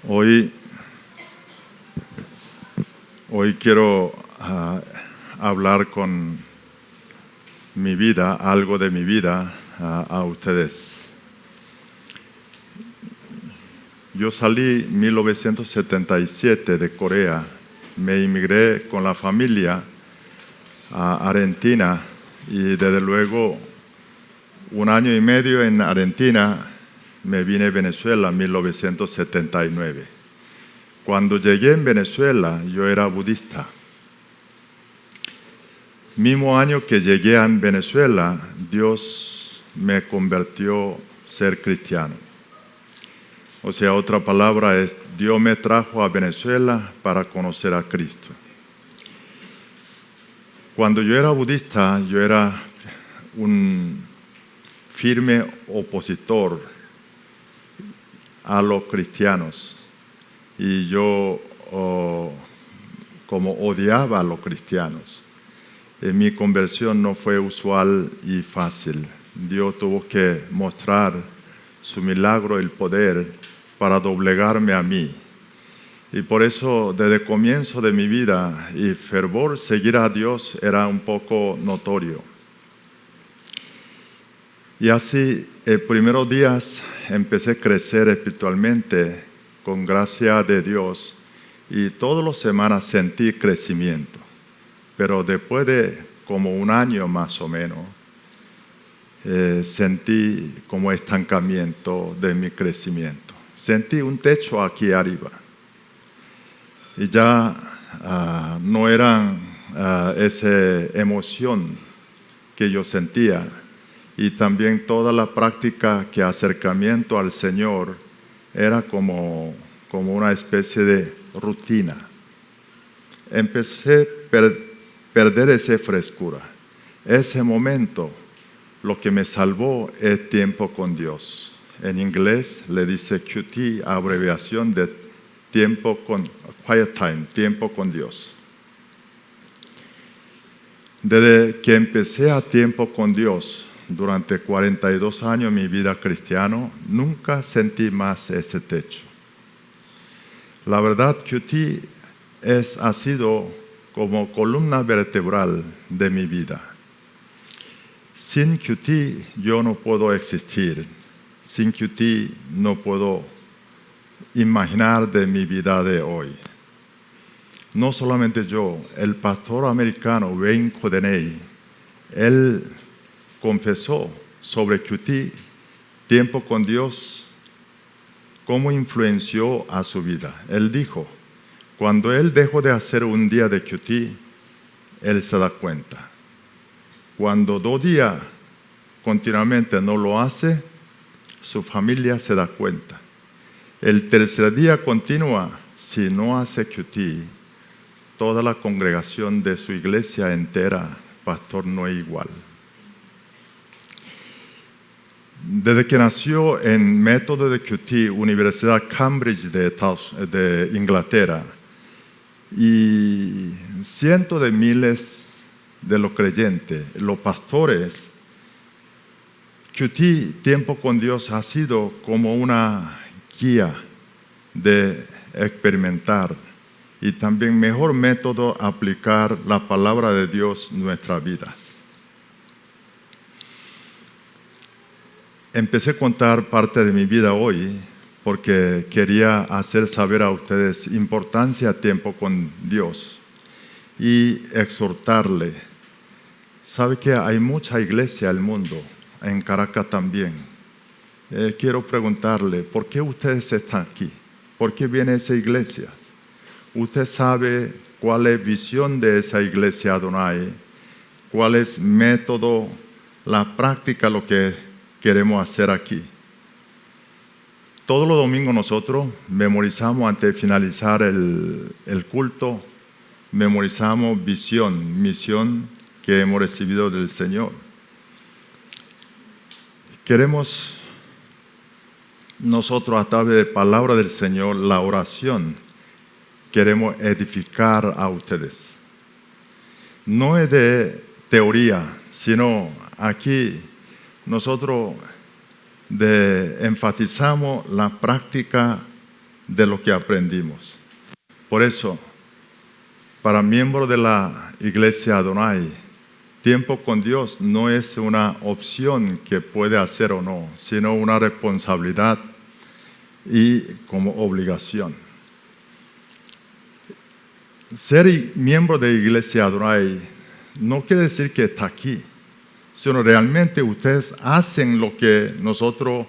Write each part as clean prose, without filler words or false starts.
Hoy quiero hablar con mi vida, algo de mi vida a ustedes. Yo salí en 1977 de Corea, me inmigré con la familia a Argentina y desde luego 1 año y medio en Argentina me vine a Venezuela en 1979. Cuando llegué en Venezuela yo era budista. Mismo año que llegué a Venezuela, Dios me convirtió a ser cristiano. O sea, otra palabra es, Dios me trajo a Venezuela para conocer a Cristo. Cuando yo era budista, yo era un firme opositor a los cristianos. Y yo como odiaba a los cristianos. Mi conversión no fue usual y fácil. Dios tuvo que mostrar su milagro, el poder, para doblegarme a mí. Y por eso, desde el comienzo de mi vida, y fervor seguir a Dios era un poco notorio. Y así, los primeros días empecé a crecer espiritualmente con gracia de Dios y todas las semanas sentí crecimiento. Pero después de como 1 año más o menos, sentí como estancamiento de mi crecimiento. Sentí un techo aquí arriba. Y ya no era esa emoción que yo sentía. Y también toda la práctica que acercamiento al Señor era como una especie de rutina. Empecé a perder esa frescura. Ese momento, lo que me salvó es tiempo con Dios. En inglés le dice QT, abreviación de tiempo con quiet time, tiempo con Dios. Desde que empecé a tiempo con Dios, durante 42 años de mi vida cristiana, nunca sentí más ese techo. La verdad, QT ha sido como columna vertebral de mi vida. Sin QT yo no puedo existir. Sin QT no puedo imaginar de mi vida de hoy. No solamente yo, el pastor americano Wayne Codenay, él confesó sobre QT, tiempo con Dios, cómo influenció a su vida. Él dijo, cuando él dejó de hacer un día de QT, él se da cuenta. Cuando 2 días continuamente no lo hace, su familia se da cuenta. El 3er día continúa, si no hace QT, toda la congregación de su iglesia entera, pastor, no es igual. Desde que nació en método de QT, Universidad Cambridge de Inglaterra, y cientos de miles de los creyentes, los pastores, QT, tiempo con Dios, ha sido como una guía de experimentar y también mejor método aplicar la palabra de Dios en nuestras vidas. Empecé a contar parte de mi vida hoy porque quería hacer saber a ustedes importancia de tiempo con Dios y exhortarle. Sabe que hay mucha iglesia en el mundo, en Caracas también. Quiero preguntarle, ¿por qué ustedes están aquí? ¿Por qué vienen a esas iglesias? Usted sabe cuál es la visión de esa iglesia Adonai, cuál es el método, la práctica, lo que queremos hacer aquí. Todos los domingos nosotros memorizamos antes de finalizar el culto, memorizamos misión que hemos recibido del Señor. Queremos nosotros a través de la palabra del Señor, la oración, queremos edificar a ustedes. No es de teoría, sino aquí nosotros enfatizamos la práctica de lo que aprendimos. Por eso, para miembros de la Iglesia Adonai, tiempo con Dios no es una opción que puede hacer o no, sino una responsabilidad y como obligación. Ser miembro de Iglesia Adonai no quiere decir que está aquí, sino realmente ustedes hacen lo que nosotros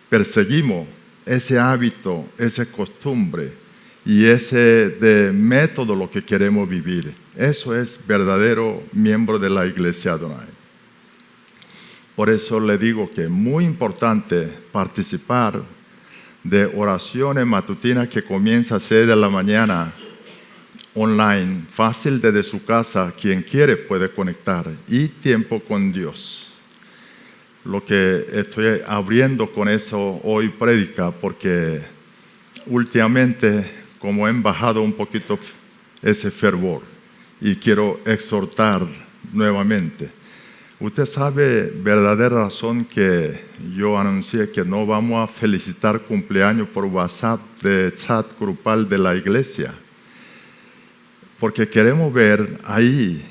perseguimos, ese hábito, esa costumbre y ese método lo que queremos vivir. Eso es verdadero miembro de la Iglesia Adonai. Por eso le digo que es muy importante participar de oraciones matutinas que comienza a 6 de la mañana online, fácil desde su casa, quien quiere puede conectar, y tiempo con Dios. Lo que estoy abriendo con eso hoy predica, porque últimamente como he bajado un poquito ese fervor y quiero exhortar nuevamente. Usted sabe verdadera razón que yo anuncié que no vamos a felicitar cumpleaños por WhatsApp de chat grupal de la iglesia, porque queremos ver ahí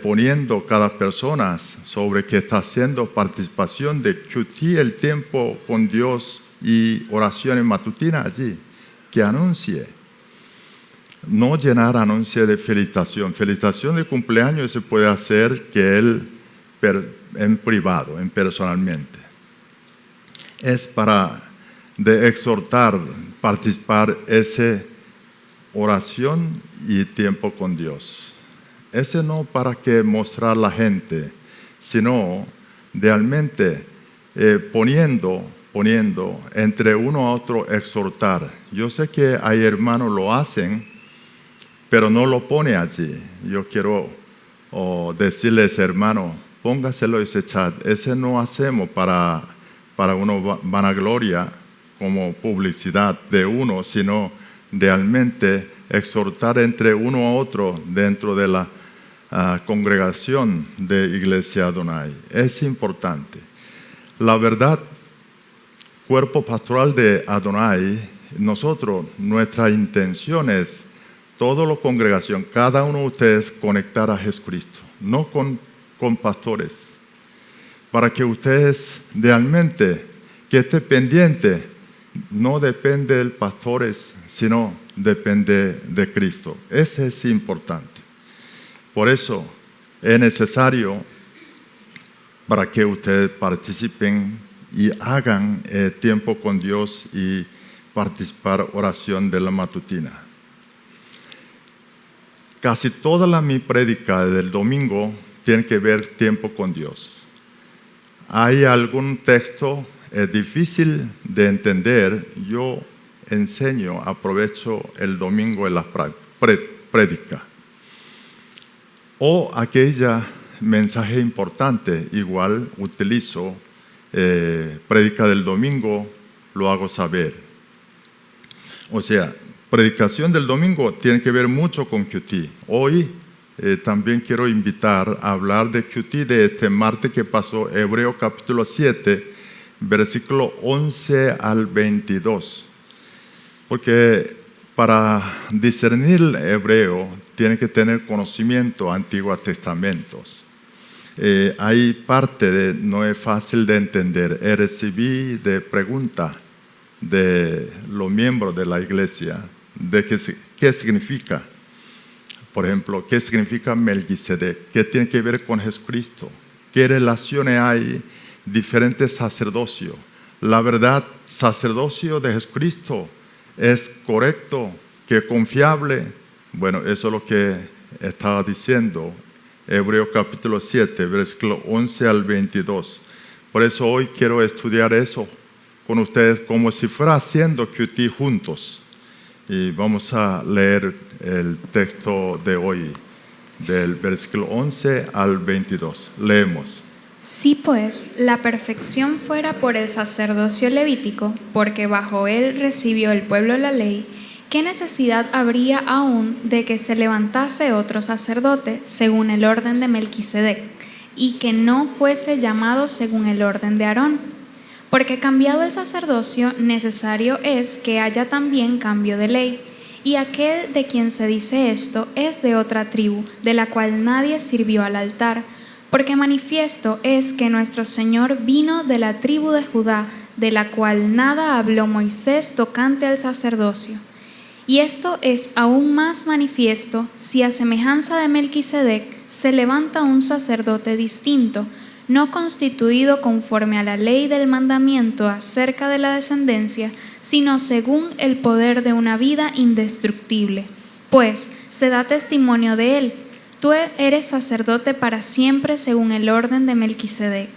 poniendo cada persona sobre que está haciendo participación de QT, el tiempo con Dios y oraciones matutinas allí, que anuncie. No llenar anuncio de felicitación. Felicitación de cumpleaños se puede hacer que él en privado, personalmente. Es para de exhortar, participar esa oración y tiempo con Dios. Ese no para que mostrar a la gente, sino realmente poniendo entre uno a otro exhortar. Yo sé que hay hermanos lo hacen, pero no lo pone allí. Yo quiero decirles, hermano, póngaselo ese chat. Ese no hacemos para una vanagloria como publicidad de uno, sino realmente exhortar entre uno a otro dentro de la congregación de Iglesia Adonai. Es importante. La verdad, cuerpo pastoral de Adonai, nuestra intención es toda la congregación, cada uno de ustedes conectar a Jesucristo, no con pastores, para que ustedes realmente que esté pendiente, no depende de pastores, sino depende de Cristo. Ese es importante. Por eso es necesario para que ustedes participen y hagan tiempo con Dios y participar oración de la matutina. Casi toda mi prédica del domingo tiene que ver tiempo con Dios. Hay algún texto difícil de entender, yo enseño, aprovecho el domingo en la prédica. O aquella mensaje importante, igual utilizo prédica del domingo, lo hago saber. O sea, predicación del domingo tiene que ver mucho con QT. Hoy también quiero invitar a hablar de QT de este martes que pasó, Hebreo capítulo 7, versículo 11 al 22. Porque para discernir el hebreo tiene que tener conocimiento de Antiguos Testamentos. Hay parte no es fácil de entender. Recibí de pregunta de los miembros de la iglesia de qué significa. Por ejemplo, ¿qué significa Melquisedec? ¿Qué tiene que ver con Jesucristo? ¿Qué relaciones hay? Diferentes sacerdocios. La verdad, sacerdocio de Jesucristo es correcto, que es confiable. Bueno, eso es lo que estaba diciendo Hebreos capítulo 7, versículo 11 al 22. Por eso hoy quiero estudiar eso con ustedes como si fuera haciendo QT juntos. Y vamos a leer el texto de hoy, del versículo 11 al 22. Leemos. Si pues la perfección fuera por el sacerdocio levítico, porque bajo él recibió el pueblo la ley, ¿qué necesidad habría aún de que se levantase otro sacerdote según el orden de Melquisedec, y que no fuese llamado según el orden de Aarón? Porque cambiado el sacerdocio, necesario es que haya también cambio de ley. Y aquel de quien se dice esto es de otra tribu, de la cual nadie sirvió al altar. Porque manifiesto es que nuestro Señor vino de la tribu de Judá, de la cual nada habló Moisés tocante al sacerdocio. Y esto es aún más manifiesto si a semejanza de Melquisedec se levanta un sacerdote distinto, no constituido conforme a la ley del mandamiento acerca de la descendencia, sino según el poder de una vida indestructible. Pues se da testimonio de él: tú eres sacerdote para siempre según el orden de Melquisedec.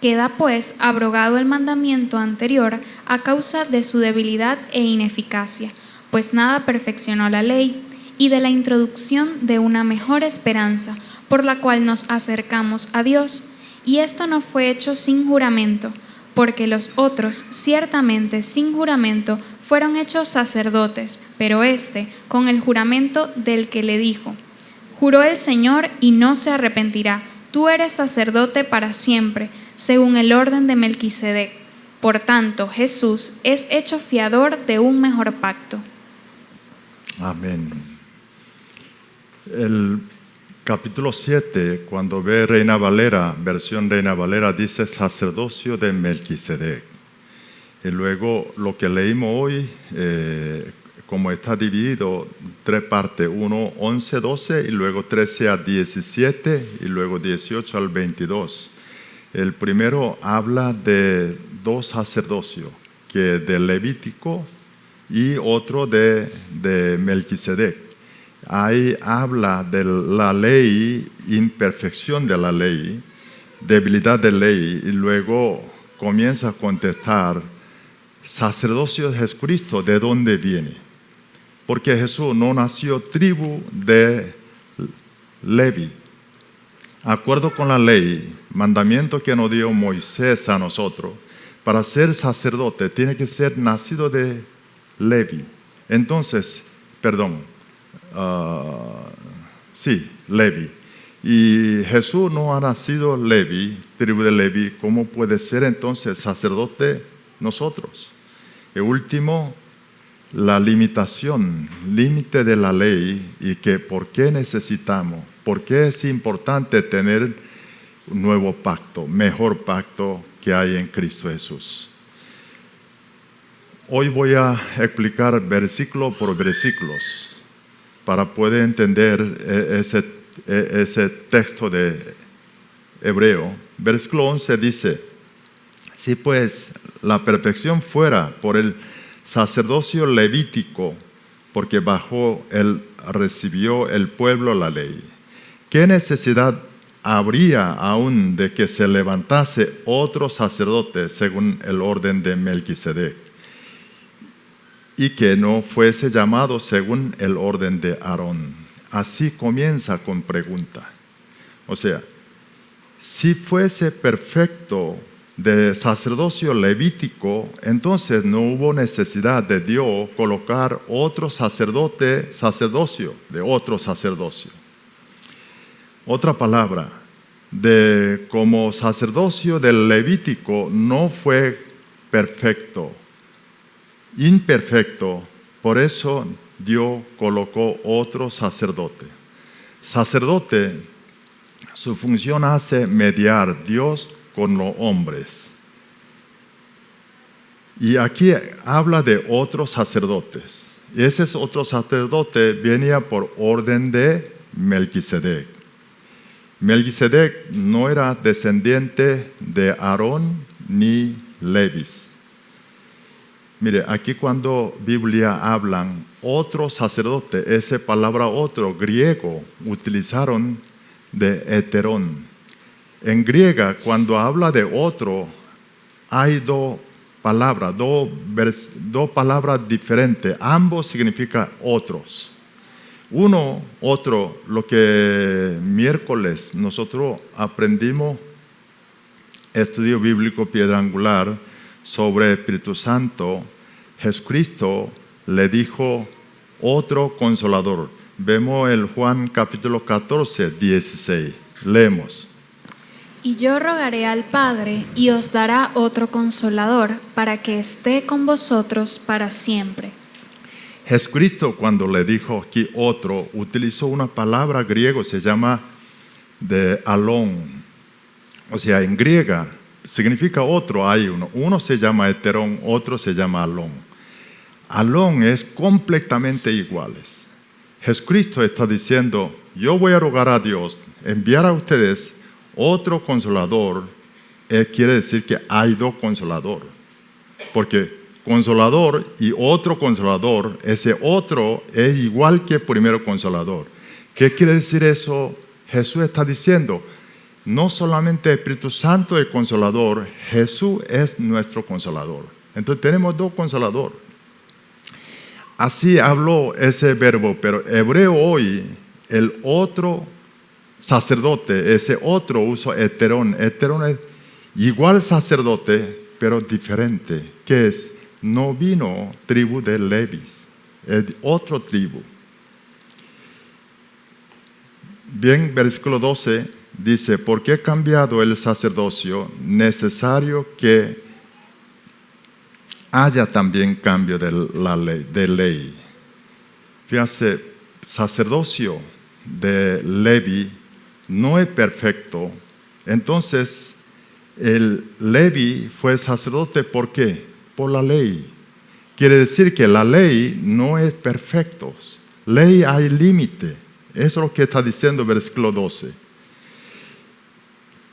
Queda pues abrogado el mandamiento anterior a causa de su debilidad e ineficacia, pues nada perfeccionó la ley, y de la introducción de una mejor esperanza, por la cual nos acercamos a Dios. Y esto no fue hecho sin juramento, porque los otros, ciertamente sin juramento, fueron hechos sacerdotes, pero éste con el juramento del que le dijo: juró el Señor y no se arrepentirá, tú eres sacerdote para siempre, según el orden de Melquisedec. Por tanto, Jesús es hecho fiador de un mejor pacto. Amén. El capítulo 7, cuando ve Reina Valera, versión Reina Valera, dice sacerdocio de Melquisedec. Y luego lo que leímos hoy, como está dividido, 3 partes, 1, 11, 12, y luego 13 a 17, y luego 18 al 22. El primero habla de 2 sacerdocios, que de Levítico y otro de Melquisedec. Ahí habla de la ley, imperfección de la ley, debilidad de ley, y luego comienza a contestar: sacerdocio de Jesucristo, ¿de dónde viene? Porque Jesús no nació tribu de Levi. Acuerdo con la ley, mandamiento que nos dio Moisés a nosotros, para ser sacerdote tiene que ser nacido de Levi. Entonces, Levi. Y Jesús no ha nacido Levi, tribu de Levi. ¿Cómo puede ser entonces sacerdote nosotros? El último, la limitación, límite de la ley, y que por qué necesitamos, por qué es importante tener un nuevo pacto, mejor pacto que hay en Cristo Jesús. Hoy voy a explicar versículo por versículos para poder entender ese texto de Hebreo. Versículo 11 dice: si pues la perfección fuera por el sacerdocio levítico, porque bajo él recibió el pueblo la ley, ¿qué necesidad habría aún de que se levantase otro sacerdote según el orden de Melquisedec, y que no fuese llamado según el orden de Aarón? Así comienza con pregunta. O sea, si fuese perfecto de sacerdocio levítico, entonces no hubo necesidad de Dios colocar otro sacerdocio de otro sacerdocio. Otra palabra, como sacerdocio del levítico no fue perfecto, imperfecto, por eso Dios colocó otro sacerdote. Sacerdote, su función hace mediar Dios con los hombres. Y aquí habla de otros sacerdotes. Y ese otro sacerdote venía por orden de Melquisedec. Melquisedec no era descendiente de Aarón ni Levis. Mire, aquí cuando Biblia hablan otro sacerdote, esa palabra otro griego utilizaron de heterón. En griega, cuando habla de otro, hay dos palabras diferentes. Ambos significan otros. Otro, lo que miércoles nosotros aprendimos, estudio bíblico piedra angular, sobre el Espíritu Santo. Jesucristo le dijo otro consolador. Vemos el Juan capítulo 14, 16. Leemos. Y yo rogaré al Padre, y os dará otro Consolador, para que esté con vosotros para siempre. Jesucristo, cuando le dijo aquí otro, utilizó una palabra griega, se llama de alón. O sea, en griega significa otro, hay uno. Uno se llama heterón, otro se llama alón. Alón es completamente iguales. Jesucristo está diciendo, yo voy a rogar a Dios, enviar a ustedes otro consolador. Quiere decir que hay dos consoladores. Porque consolador y otro consolador, ese otro es igual que el primero consolador. ¿Qué quiere decir eso? Jesús está diciendo, no solamente el Espíritu Santo es el consolador, Jesús es nuestro consolador. Entonces tenemos dos consoladores. Así habló ese verbo, pero hebreo hoy, el otro sacerdote, ese otro uso heterón. Heterón es igual sacerdote, pero diferente. ¿Qué es? No vino tribu de Leví, es otro tribu. Bien, versículo 12 dice, porque he cambiado el sacerdocio, necesario que haya también cambio de ley. Fíjense, sacerdocio de Leví no es perfecto. Entonces, el Leví fue sacerdote, ¿por qué? Por la ley. Quiere decir que la ley no es perfecta. Ley hay límite. Eso es lo que está diciendo el versículo 12.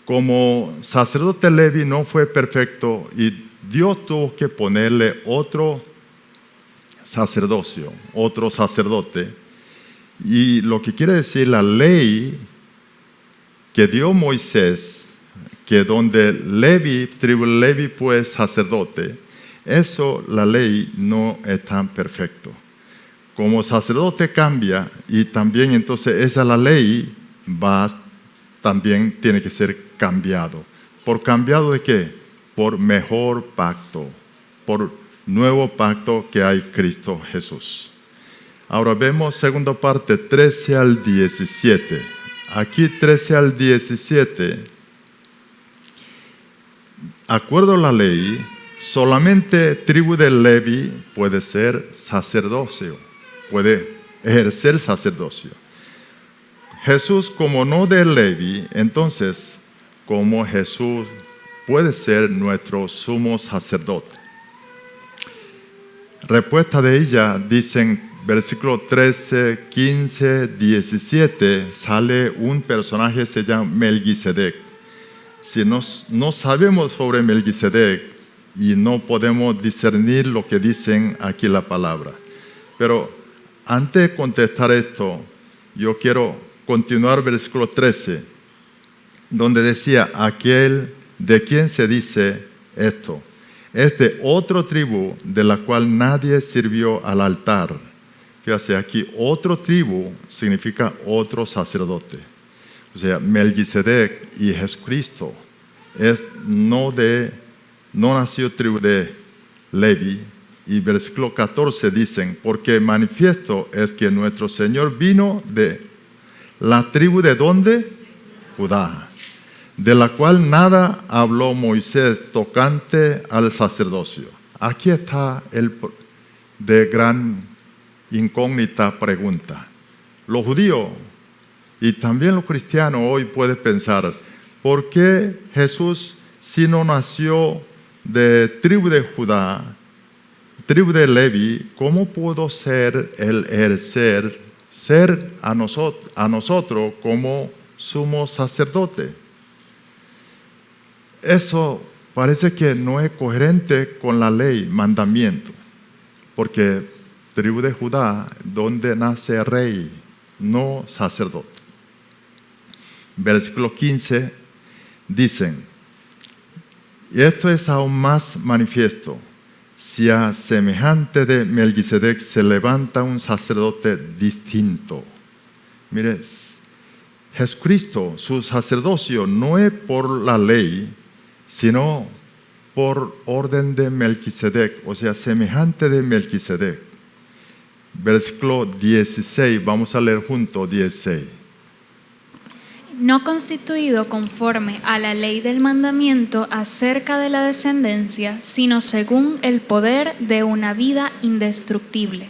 Como sacerdote Leví no fue perfecto y Dios tuvo que ponerle otro sacerdocio, otro sacerdote. Y lo que quiere decir la ley que dio Moisés, que donde Leví, tribu Leví fue sacerdote, eso la ley no es tan perfecto. Como sacerdote cambia y también entonces esa la ley también tiene que ser cambiado. ¿Por cambiado de qué? Por mejor pacto, por nuevo pacto que hay Cristo Jesús. Ahora vemos segunda parte, 13 al 17. Aquí 13 al 17, acuerdo a la ley, solamente tribu de Leví puede ser sacerdocio, puede ejercer sacerdocio. Jesús, como no de Leví, entonces, como Jesús puede ser nuestro sumo sacerdote. Respuesta de ella, dicen, versículo 13, 15, 17, sale un personaje, se llama Melquisedec. Si no sabemos sobre Melquisedec y no podemos discernir lo que dicen aquí la palabra. Pero antes de contestar esto, yo quiero continuar versículo 13, donde decía, aquel de quien se dice esto, es de otra tribu de la cual nadie sirvió al altar. Fíjate aquí, otro tribu significa otro sacerdote. O sea, Melquisedec y Jesucristo no nació tribu de Leví. Y versículo 14 dicen, porque manifiesto es que nuestro Señor vino de la tribu de ¿dónde? Judá, de la cual nada habló Moisés tocante al sacerdocio. Aquí está de gran incógnita pregunta. Los judíos y también los cristianos hoy pueden pensar, ¿por qué Jesús, si no nació de tribu de Judá, tribu de Leví, cómo pudo ser a nosotros como sumo sacerdote? Eso parece que no es coherente con la ley, mandamiento, porque tribu de Judá, donde nace rey, no sacerdote. Versículo 15 dicen, y esto es aún más manifiesto, si a semejante de Melquisedec se levanta un sacerdote distinto. Mire, Jesucristo, su sacerdocio no es por la ley, sino por orden de Melquisedec, o sea, semejante de Melquisedec. Versículo 16, vamos a leer juntos 16. no constituido conforme a la ley del mandamiento acerca de la descendencia, sino según el poder de una vida indestructible.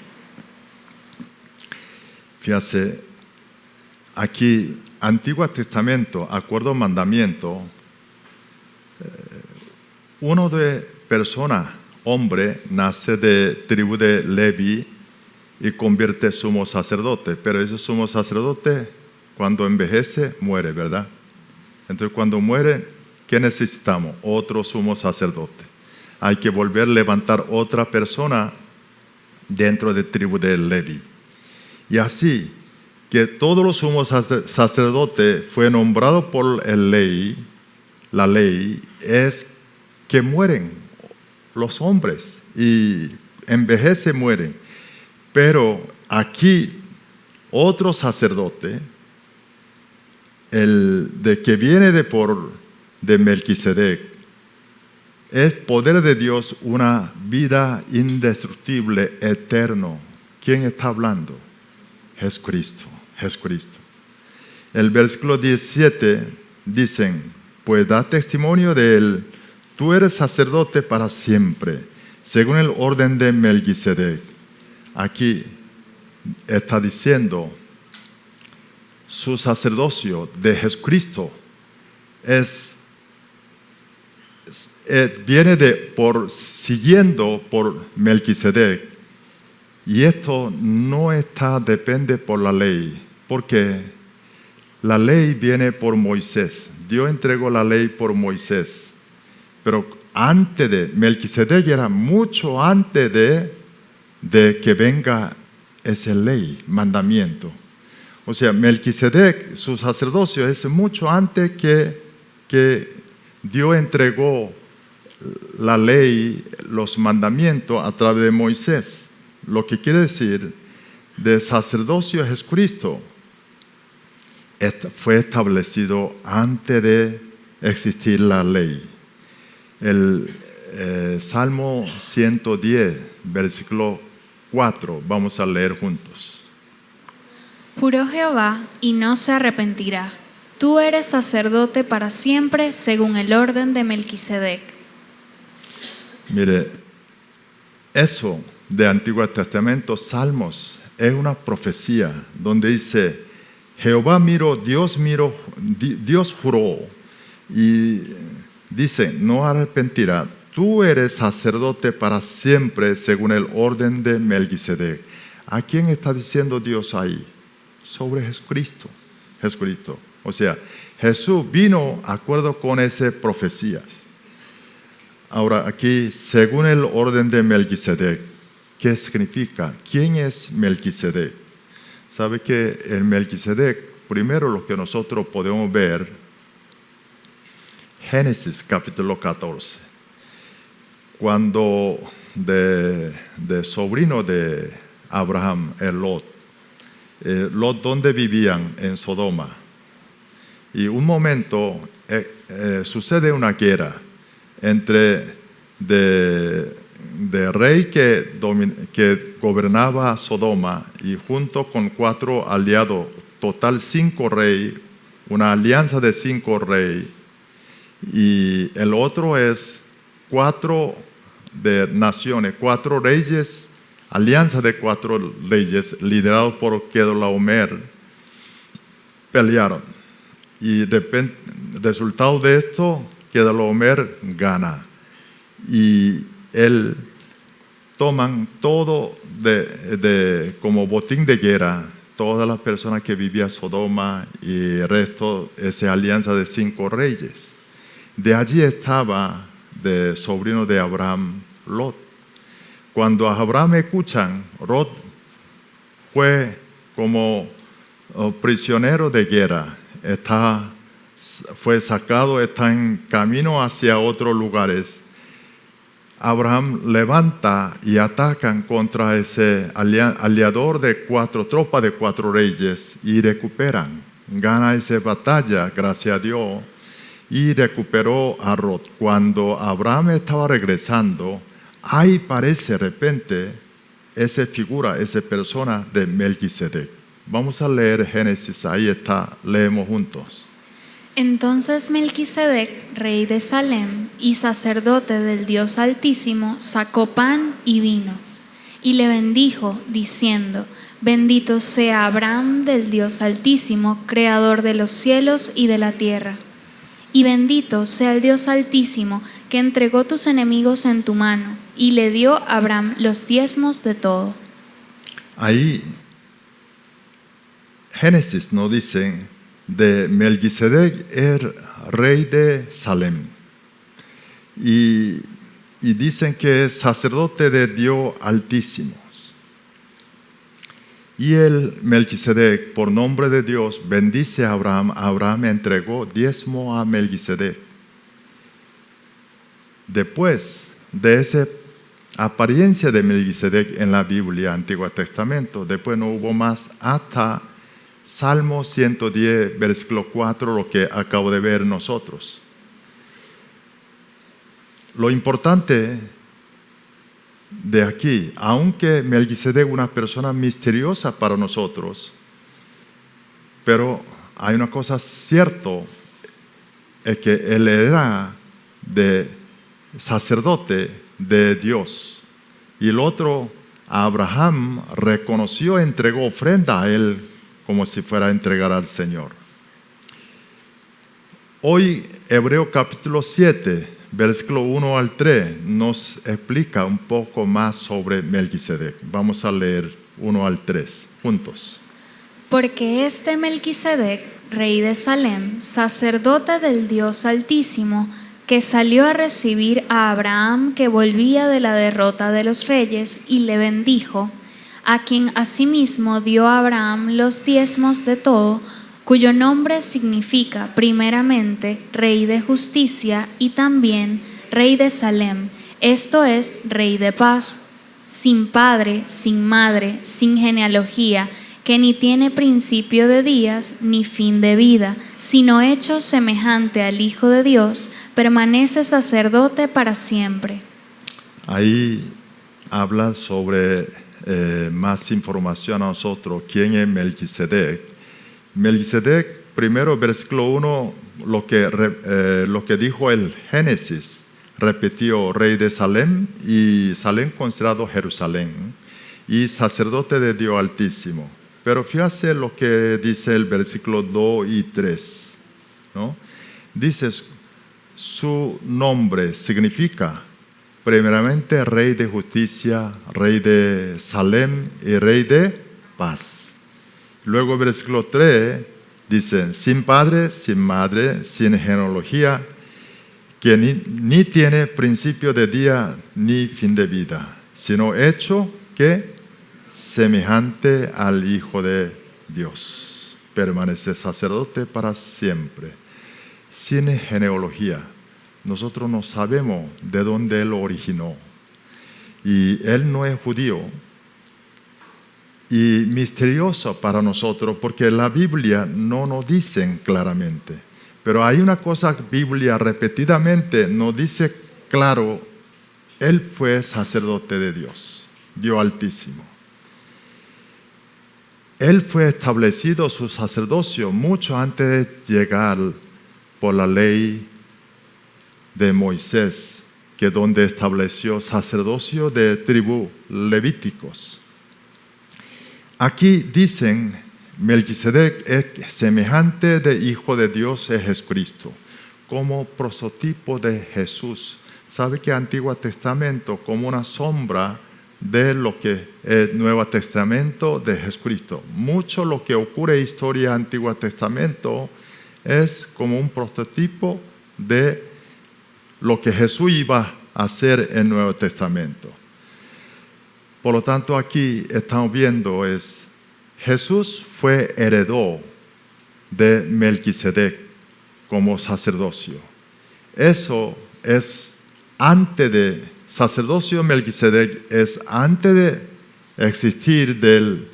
Fíjate, aquí, Antiguo Testamento, acuerdo mandamiento, uno de persona, hombre, nace de tribu de Levi y convierte sumo sacerdote, pero ese sumo sacerdote cuando envejece muere, ¿verdad? Entonces cuando muere, ¿qué necesitamos? Otro sumo sacerdote. Hay que volver a levantar otra persona dentro de tribu de Levi. Y así que todos los sumos sacerdotes fue nombrado por la ley es que mueren los hombres y envejece, mueren. Pero aquí otro sacerdote, el de que viene de Melquisedec, es poder de Dios, una vida indestructible, eterno. ¿Quién está hablando? Jesucristo. El versículo 17 dicen, pues da testimonio de él, tú eres sacerdote para siempre, según el orden de Melquisedec. Aquí está diciendo, su sacerdocio de Jesucristo viene siguiendo por Melquisedec, y esto no depende por la ley, porque la ley viene por Moisés. Dios entregó la ley por Moisés, pero antes de Melquisedec era mucho antes de que venga esa ley, mandamiento. O sea, Melquisedec, su sacerdocio es mucho antes que Dios entregó la ley, los mandamientos a través de Moisés. Lo que quiere decir, de sacerdocio de Jesucristo fue establecido antes de existir la ley. El Salmo 110, versículo 4, vamos a leer juntos. Juró Jehová y no se arrepentirá. Tú eres sacerdote para siempre según el orden de Melquisedec. Mire, eso de Antiguo Testamento, Salmos, es una profecía donde dice, Jehová miró, Dios juró y dice, no arrepentirá. Tú eres sacerdote para siempre según el orden de Melquisedec. ¿A quién está diciendo Dios ahí? Sobre Jesucristo. O sea, Jesús vino de acuerdo con esa profecía. Ahora aquí, según el orden de Melquisedec, ¿qué significa? ¿Quién es Melquisedec? Sabe que el Melquisedec, primero lo que nosotros podemos ver, Génesis capítulo 14, cuando de sobrino de Abraham, el Lot, ¿dónde vivían? En Sodoma. Y un momento sucede una guerra entre de rey que gobernaba Sodoma y junto con 4 aliados, total 5 reyes, una alianza de 5 reyes, y el otro es 4 de naciones, 4 reyes, alianza de 4 reyes liderados por Kedorlaomer, pelearon. Y resultado de esto, Kedorlaomer gana. Y él toman todo como botín de guerra, todas las personas que vivían en Sodoma y el resto, esa alianza de 5 reyes. De allí estaba de sobrino de Abraham, Lot. Cuando a Abraham escuchan, Lot fue como prisionero de guerra, fue sacado, está en camino hacia otros lugares. Abraham levanta y atacan contra ese aliador de 4 tropas de 4 reyes y recuperan, gana esa batalla, gracias a Dios, y recuperó a Lot. Cuando Abraham estaba regresando, ahí parece de repente esa figura, esa persona de Melquisedec. Vamos a leer Génesis, ahí está, leemos juntos. Entonces Melquisedec, rey de Salem y sacerdote del Dios Altísimo, sacó pan y vino, y le bendijo, diciendo: Bendito sea Abraham del Dios Altísimo, creador de los cielos y de la tierra. Y bendito sea el Dios Altísimo, que entregó tus enemigos en tu mano, y le dio a Abraham los diezmos de todo. Ahí Génesis nos dice de Melquisedec, el rey de Salem. Y dicen que es sacerdote de Dios Altísimo. Y el Melquisedec, por nombre de Dios, bendice a Abraham. Abraham entregó diezmo a Melquisedec. Después de esa apariencia de Melquisedec en la Biblia, Antiguo Testamento, después no hubo más hasta Salmo 110, versículo 4, lo que acabo de ver nosotros. Lo importante de aquí, aunque Melquisedec es una persona misteriosa para nosotros, pero hay una cosa cierta, es que él era de sacerdote de Dios. Y el otro, Abraham, reconoció, entregó ofrenda a él como si fuera a entregar al Señor. Hoy, Hebreo capítulo 7, versículo 1 al 3, nos explica un poco más sobre Melquisedec. Vamos a leer 1 al 3 juntos. Porque este Melquisedec, rey de Salem, sacerdote del Dios Altísimo, que salió a recibir a Abraham que volvía de la derrota de los reyes, y le bendijo, a quien asimismo dio a Abraham los diezmos de todo, cuyo nombre significa primeramente Rey de Justicia y también Rey de Salem, esto es, Rey de Paz, sin padre, sin madre, sin genealogía, que ni tiene principio de días ni fin de vida, sino hecho semejante al Hijo de Dios, permanece sacerdote para siempre. Ahí habla sobre más información a nosotros. ¿Quién es Melquisedec? Melquisedec, primero versículo 1, lo que dijo el Génesis, repitió rey de Salem, y Salem considerado Jerusalén, y sacerdote de Dios Altísimo. Pero fíjate lo que dice el versículo 2 y 3, ¿no? Dice, su nombre significa primeramente Rey de Justicia, Rey de Salem y Rey de Paz. Luego el versículo 3 dice, sin padre, sin madre, sin genealogía, que ni tiene principio de día ni fin de vida, sino hecho que semejante al Hijo de Dios. Permanece sacerdote para siempre. Sin genealogía. Nosotros no sabemos de dónde él originó. Y él no es judío. Y misterioso para nosotros porque la Biblia no nos dice claramente. Pero hay una cosa que la Biblia repetidamente nos dice claro. Él fue sacerdote de Dios, Dios Altísimo. Él fue establecido su sacerdocio mucho antes de llegar por la ley de Moisés, que donde estableció sacerdocio de tribu levíticos. Aquí dicen, Melquisedec es semejante de Hijo de Dios es Jesucristo, como prototipo de Jesús. ¿Sabe que Antiguo Testamento como una sombra de lo que es Nuevo Testamento de Jesucristo? Mucho lo que ocurre en la historia del Antiguo Testamento es como un prototipo de lo que Jesús iba a hacer en el Nuevo Testamento. Por lo tanto, aquí estamos viendo es Jesús fue heredero de Melquisedec como sacerdocio. Eso es antes de sacerdocio. Melquisedec es antes de existir del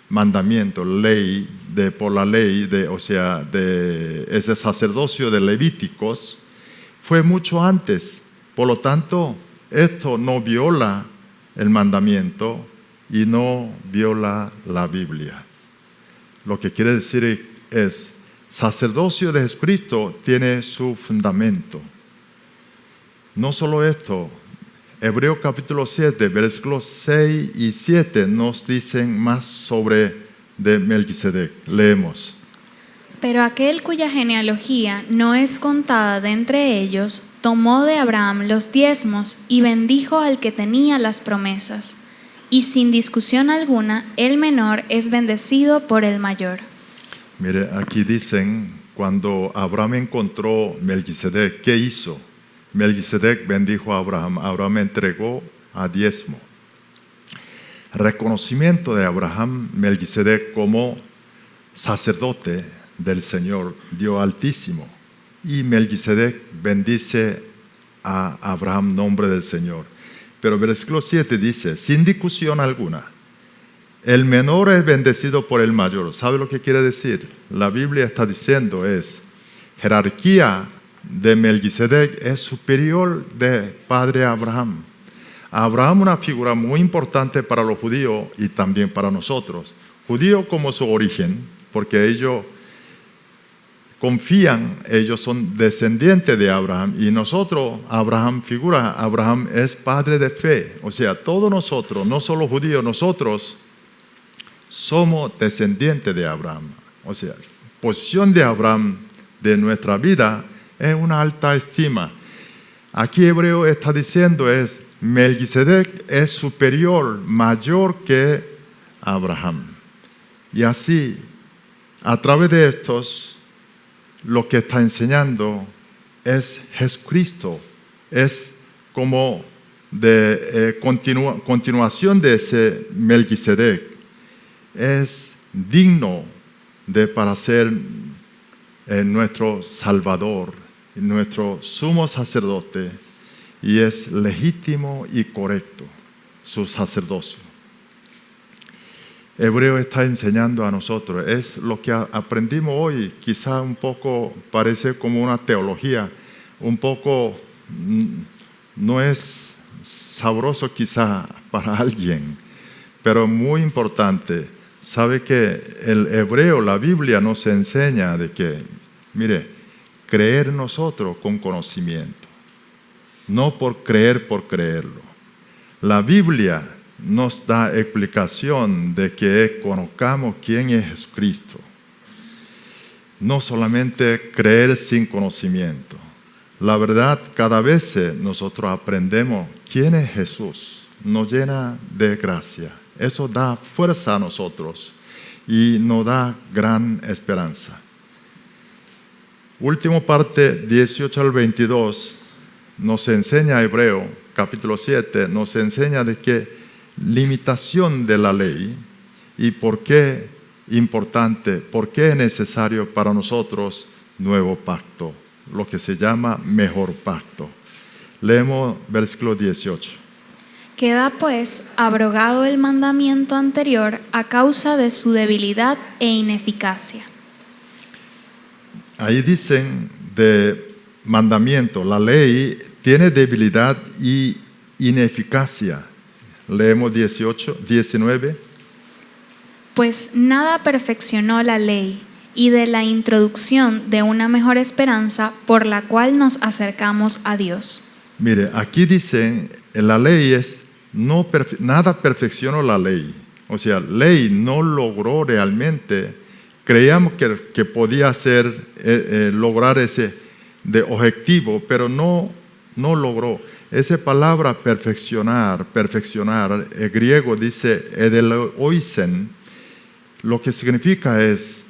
mandamiento, ley por la ley de ese sacerdocio de Levíticos. Fue mucho antes. Por lo tanto, esto no viola el mandamiento y no viola la Biblia. Lo que quiere decir es, sacerdocio de Jesucristo tiene su fundamento. No solo esto, Hebreos capítulo 7, versículos 6 y 7 nos dicen más sobre de Melquisedec. Leemos. Pero aquel cuya genealogía no es contada de entre ellos, tomó de Abraham los diezmos y bendijo al que tenía las promesas. Y sin discusión alguna, el menor es bendecido por el mayor. Mire, aquí dicen, cuando Abraham encontró Melquisedec, ¿qué hizo? Melquisedec bendijo a Abraham. Abraham entregó a diezmo. Reconocimiento de Abraham, Melquisedec como sacerdote del Señor, Dios Altísimo. Y Melquisedec bendice a Abraham, nombre del Señor. Pero versículo 7 dice, sin discusión alguna, el menor es bendecido por el mayor. ¿Sabe lo que quiere decir? La Biblia está diciendo jerarquía de Melquisedec es superior de padre Abraham. Abraham, una figura muy importante para los judíos y también para nosotros. Judíos como su origen, porque ellos confían, ellos son descendientes de Abraham, y nosotros, Abraham es padre de fe. O sea, todos nosotros, no solo judíos, nosotros somos descendientes de Abraham. O sea, posición de Abraham de nuestra vida es una alta estima. Aquí Hebreo está diciendo Melquisedec es superior, mayor que Abraham. Y así, a través de estos, lo que está enseñando es Jesucristo. Es como de continuación de ese Melquisedec. Es digno para ser nuestro Salvador, nuestro sumo sacerdote, y es legítimo y correcto su sacerdocio. Hebreo está enseñando a nosotros, es lo que aprendimos hoy, quizá un poco parece como una teología, un poco no es sabroso quizá para alguien, pero muy importante. Sabe que el hebreo, la Biblia nos enseña de que, mire, creer nosotros con conocimiento, no por creerlo. La Biblia nos da explicación de que conozcamos quién es Jesucristo. No solamente creer sin conocimiento. La verdad, cada vez nosotros aprendemos quién es Jesús, nos llena de gracia. Eso da fuerza a nosotros y nos da gran esperanza. Última parte, 18 al 22, nos enseña Hebreo, capítulo 7, nos enseña de que limitación de la ley y por qué importante, por qué es necesario para nosotros nuevo pacto, lo que se llama mejor pacto. Leemos versículo 18. Queda pues abrogado el mandamiento anterior a causa de su debilidad e ineficacia. Ahí dicen de mandamiento, la ley tiene debilidad y ineficacia. Leemos 19. Pues nada perfeccionó la ley, y de la introducción de una mejor esperanza por la cual nos acercamos a Dios. Mire, aquí dicen, la ley nada perfeccionó la ley. O sea, ley no logró realmente, creíamos que podía lograr ese de objetivo, pero no logró. Esa palabra perfeccionar, el griego dice edeloisen, lo que significa es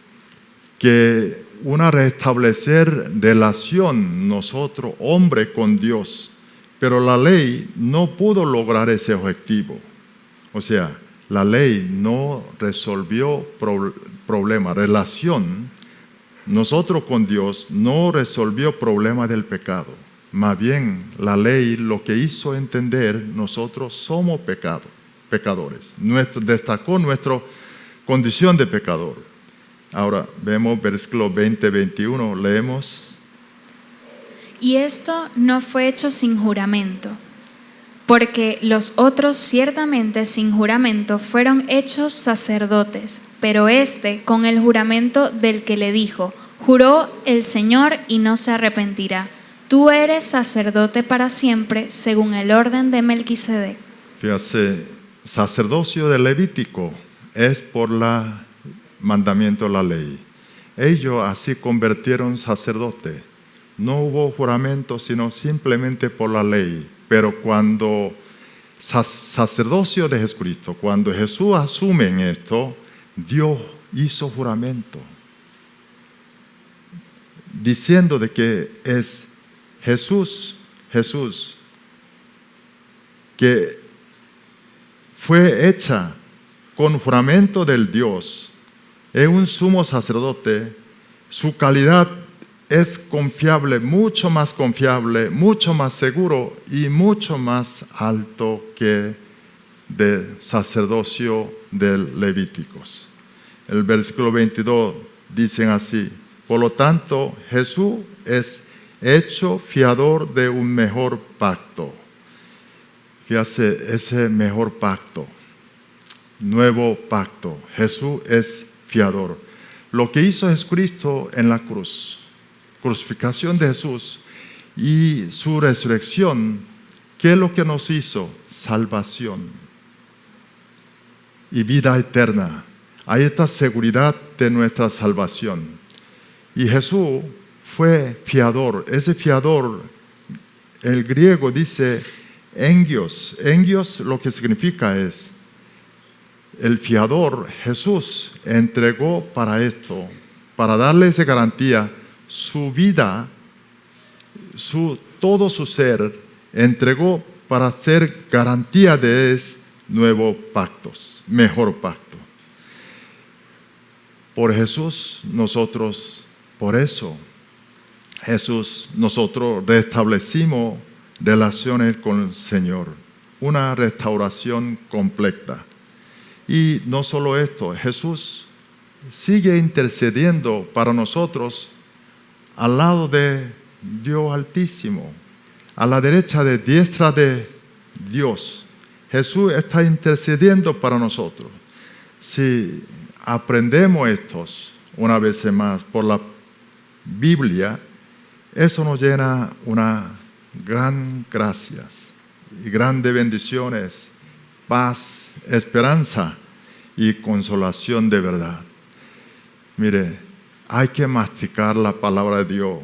que una restablecer relación nosotros, hombre con Dios, pero la ley no pudo lograr ese objetivo. O sea, la ley no resolvió problema, relación, nosotros con Dios no resolvió problema del pecado. Más bien, la ley lo que hizo entender, nosotros somos pecadores. Destacó nuestra condición de pecador. Ahora, vemos versículo 20-21, leemos. Y esto no fue hecho sin juramento, porque los otros ciertamente sin juramento fueron hechos sacerdotes, pero con el juramento del que le dijo, Juró el Señor y no se arrepentirá. Tú eres sacerdote para siempre, según el orden de Melquisedec. Fíjate, sacerdocio de Levítico es por el mandamiento de la ley. Ellos así convirtieron sacerdote. No hubo juramento, sino simplemente por la ley. Pero cuando sacerdocio de Jesucristo, cuando Jesús asume en esto, Dios hizo juramento, diciendo de que es Jesús, que fue hecha con juramento del Dios, es un sumo sacerdote, su calidad es confiable, mucho más seguro y mucho más alto que del sacerdocio de Levíticos. El versículo 22 dicen así: por lo tanto, Jesús es hecho fiador de un mejor pacto. Fíjate, ese mejor pacto, nuevo pacto. Jesús es fiador. Lo que hizo Jesucristo en la cruz, crucificación de Jesús y su resurrección, ¿qué es lo que nos hizo? Salvación y vida eterna. Hay esta seguridad de nuestra salvación. Y Jesús fue fiador. Ese fiador, el griego dice engios. Engios lo que significa es, el fiador, Jesús, entregó para esto, para darle esa garantía, su vida, todo su ser, entregó para hacer garantía de ese nuevo pacto, mejor pacto. Por Jesús nosotros, por eso Jesús nosotros restablecimos relaciones con el Señor, una restauración completa. Y no solo esto, Jesús sigue intercediendo para nosotros al lado de Dios Altísimo, a la derecha de diestra de Dios. Jesús está intercediendo para nosotros. Si aprendemos estos una vez más por la Biblia, eso nos llena una gran gracias y grandes bendiciones, paz, esperanza y consolación de verdad. Mire, hay que masticar la palabra de Dios.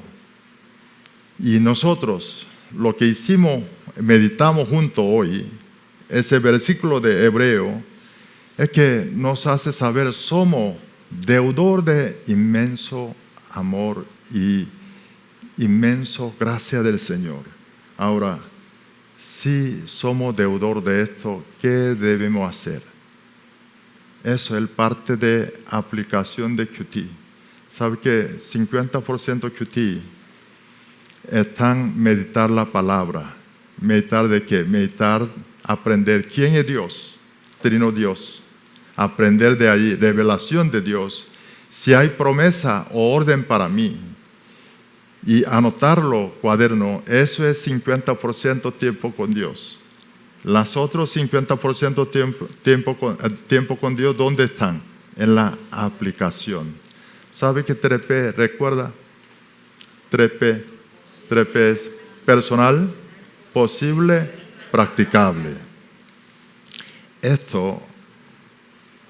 Y nosotros, lo que hicimos, meditamos juntos hoy, ese versículo de Hebreo, es que nos hace saber, somos deudor de inmenso amor y inmenso gracia del Señor. Ahora, si somos deudor de esto, ¿qué debemos hacer? Eso es parte de aplicación de QT. ¿Sabe que 50% QT están meditar la palabra? ¿Meditar de qué? Meditar, aprender quién es Dios, Trino Dios. Aprender de allí, revelación de Dios. Si hay promesa o orden para mí, y anotarlo, cuaderno, eso es 50% tiempo con Dios. Las otros 50% tiempo con Dios, ¿dónde están? En la aplicación. ¿Sabe que 3P, recuerda? 3P es personal, posible, practicable. Esto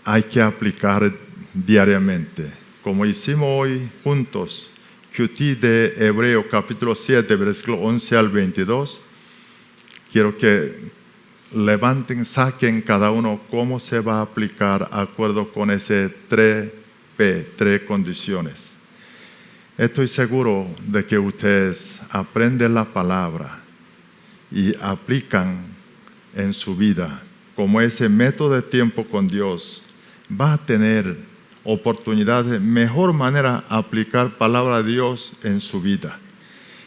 hay que aplicar diariamente, como hicimos hoy juntos. QT de Hebreo capítulo 7, versículo 11 al 22. Quiero que levanten, saquen cada uno cómo se va a aplicar de acuerdo con ese 3P, 3 condiciones. Estoy seguro de que ustedes aprenden la palabra y aplican en su vida. Como ese método de tiempo con Dios, va a tener oportunidad de mejor manera aplicar palabra de Dios en su vida.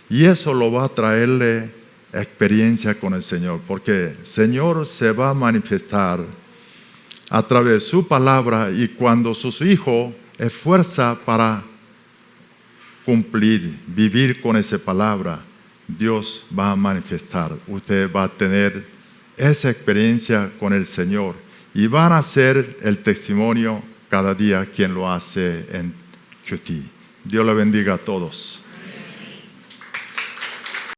Y eso lo va a traerle experiencia con el Señor, porque el Señor se va a manifestar a través de su palabra, y cuando sus hijos esfuerzan para cumplir, vivir con esa palabra, Dios va a manifestar. Usted va a tener esa experiencia con el Señor y van a ser el testimonio cada día quien lo hace en QT. Dios le bendiga a todos.